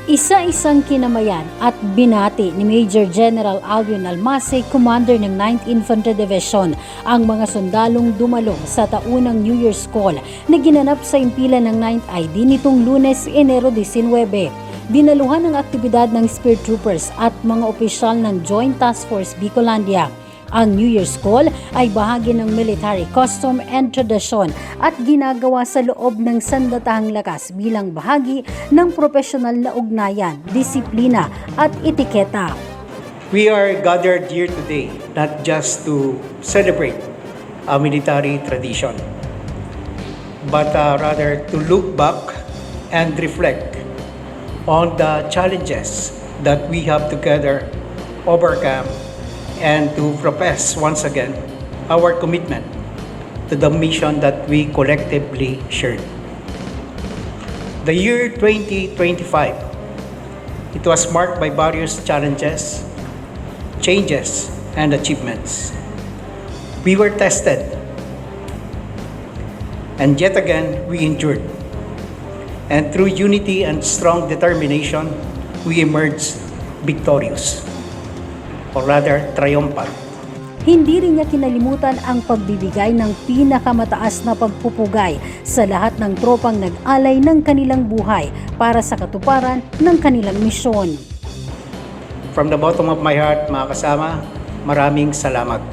Isa-isang kinamayan at binati ni Major General Alvin Almase, Commander ng 9th Infantry Division, ang mga sundalong dumalo sa taunang New Year's Call na ginanap sa impilan ng 9th ID nitong Lunes, Enero 19. Dinaluhan ng aktibidad ng Spear Troopers at mga opisyal ng Joint Task Force Bicolandia. Ang New Year's Call ay bahagi ng military custom and tradition at ginagawa sa loob ng sandatahang lakas bilang bahagi ng profesional na ugnayan, disiplina at etiketa. We are gathered here today not just to celebrate a military tradition, but rather to look back and reflect on the challenges that we have together overcome and to profess once again our commitment to the mission that we collectively shared. The year 2025, it was marked by various challenges, changes, and achievements. We were tested, and yet again we endured. And through unity and strong determination, we emerged victorious, or rather triumphant. Hindi rin niya kinalimutan ang pagbibigay ng pinakamataas na pagpupugay sa lahat ng tropang nag-alay ng kanilang buhay para sa katuparan ng kanilang misyon. From the bottom of my heart, mga kasama, maraming salamat.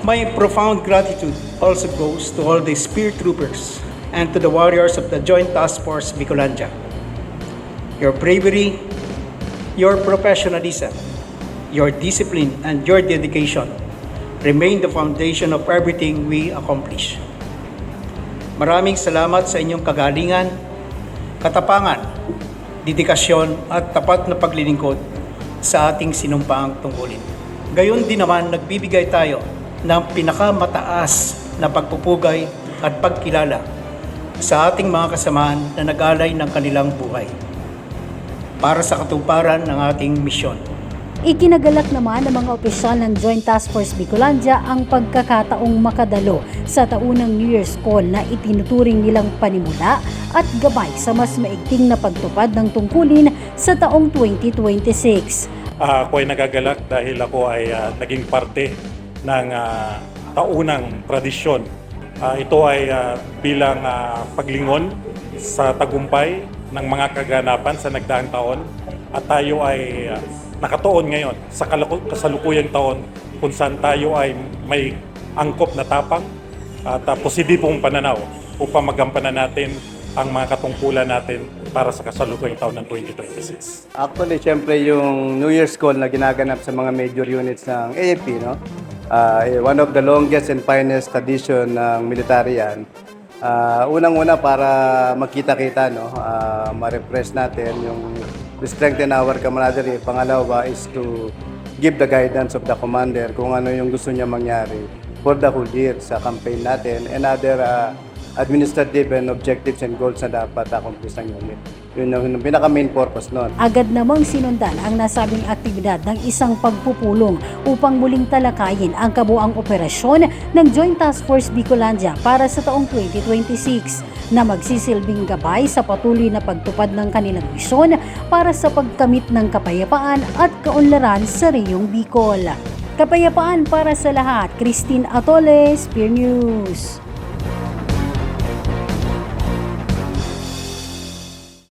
My profound gratitude also goes to all the Spear Troopers and to the warriors of the Joint Task Force Bicolandia. Your bravery, your professionalism, your discipline, and your dedication remain the foundation of everything we accomplish. Maraming salamat sa inyong kagalingan, katapangan, dedikasyon at tapat na paglilingkod sa ating sinumpaang tungkulin. Gayon din naman, nagbibigay tayo ng pinakamataas na pagpupugay at pagkilala sa ating mga kasamahan na nag-alay ng kanilang buhay para sa katuparan ng ating misyon. Ikinagalak naman ng mga opisyal ng Joint Task Force Bicolandia ang pagkakataong makadalo sa taunang New Year's Call na itinuturing nilang panimula at gabay sa mas maigting na pagtupad ng tungkulin sa taong 2026. Ako ay nagagalak dahil ako ay naging parte ng taunang tradisyon. Ito ay bilang paglingon sa tagumpay ng mga kaganapan sa nagdaang taon at tayo ay nakatuon ngayon sa kasalukuyang taon kung saan tayo ay may angkop na tapang at positibong pananaw upang magampanan natin ang mga katungkulan natin para sa kasalukuyang taon ng 2026. Actually, siyempre yung New Year's Call na ginaganap sa mga major units ng AFP, no? One of the longest and finest tradition ng military yan. Unang-una para makita-kita, no? Ma-refresh natin yung to strengthen our camaraderie. Pangalawa is to give the guidance of the commander kung ano yung gusto niya mangyari for the whole year sa campaign natin and other administrative and objectives and goals na dapat accomplish ng unit. Yun yung pinaka-main purpose nun. Agad namang sinundan ang nasabing aktibidad ng isang pagpupulong upang muling talakayin ang kabuang operasyon ng Joint Task Force Bicolandia para sa taong 2026 na magsisilbing gabay sa patuloy na pagtupad ng kanilang misyon para sa pagkamit ng kapayapaan at kaunlaran sa Reyong Bicol. Kapayapaan para sa lahat. Christine Atole, Spear News.